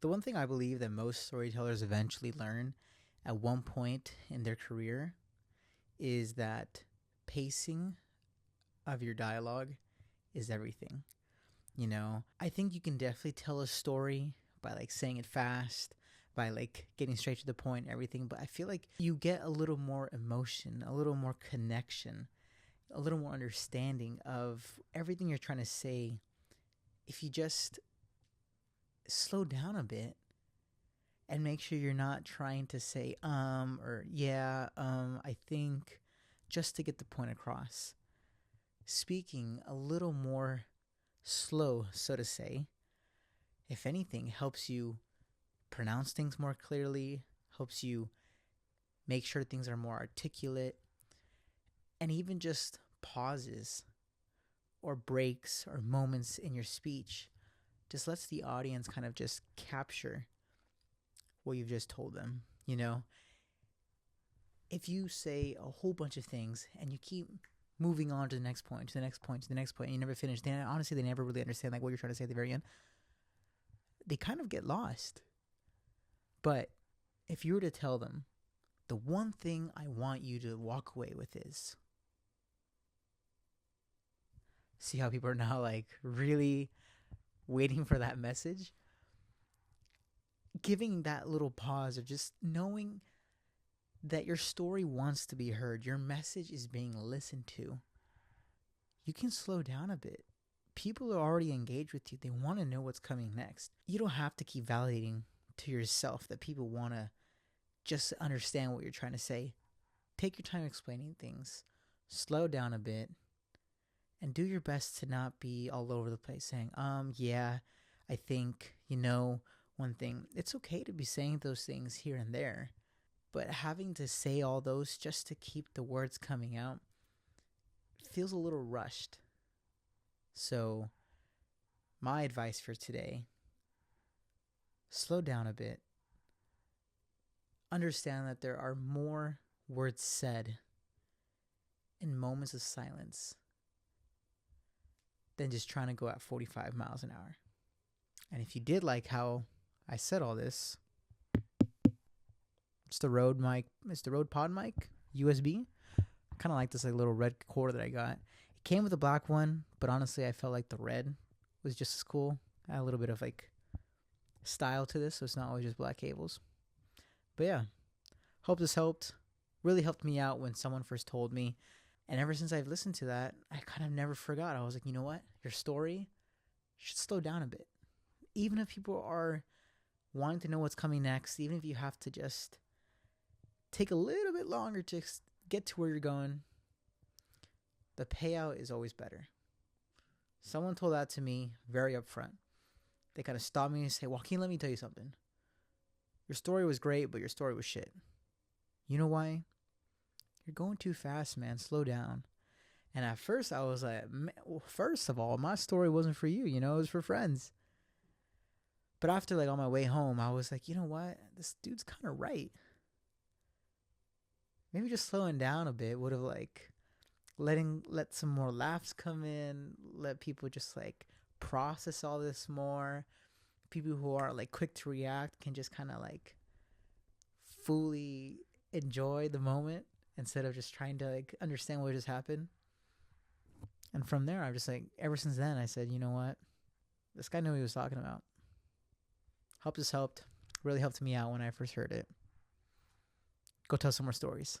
The one thing I believe that most storytellers eventually learn at one point in their career is that pacing of your dialogue is everything. I think you can definitely tell a story by like saying it fast, by like getting straight to the point, everything. But I feel like you get a little more emotion, a little more connection, a little more understanding of everything you're trying to say if you just slow down a bit and make sure you're not trying to say or yeah, I think, just to get the point across. Speaking a little more slow, so to say, if anything, helps you pronounce things more clearly, helps you make sure things are more articulate, and even just pauses or breaks or moments in your speech just lets the audience kind of just capture what you've just told them. If you say a whole bunch of things and you keep moving on to the next point, to the next point, to the next point, and you never finish, then honestly, they never really understand like what you're trying to say at the very end. They kind of get lost. But if you were to tell them, the one thing I want you to walk away with is, see how people are now like really waiting for that message? Giving that little pause of just knowing that your story wants to be heard, your message is being listened to, you can slow down a bit. People are already engaged with you. They want to know what's coming next. You don't have to keep validating to yourself that people want to just understand what you're trying to say. Take your time explaining things. Slow down a bit. And do your best to not be all over the place saying, yeah, I think, one thing. It's okay to be saying those things here and there. But having to say all those just to keep the words coming out feels a little rushed. So, my advice for today, slow down a bit. Understand that there are more words said in moments of silence than just trying to go at 45 miles an hour. And if you did like how I said all this, it's the Rode mic. It's the Rode Pod mic, USB. I kind of like this like little red cord that I got. It came with a black one, but honestly, I felt like the red was just as cool. I had a little bit of like style to this, so it's not always just black cables. But yeah, hope this helped. Really helped me out when someone first told me. And ever since I've listened to that, I kind of never forgot. I was like, you know what? Your story should slow down a bit. Even if people are wanting to know what's coming next, even if you have to just take a little bit longer to get to where you're going, the payout is always better. Someone told that to me very upfront. They kind of stopped me and say, Joaquin, let me tell you something. Your story was great, but your story was shit. You know why? You're going too fast, man. Slow down. And at first I was like, well, first of all, my story wasn't for you, it was for friends. But after like on my way home, I was like, you know what? This dude's kind of right. Maybe just slowing down a bit would have like let some more laughs come in, let people just like process all this more. People who are like quick to react can just kind of like fully enjoy the moment instead of just trying to like understand what just happened. And from there, I'm just like, ever since then, I said, you know what? This guy knew what he was talking about. Hope this helped. Really helped me out when I first heard it. Go tell some more stories.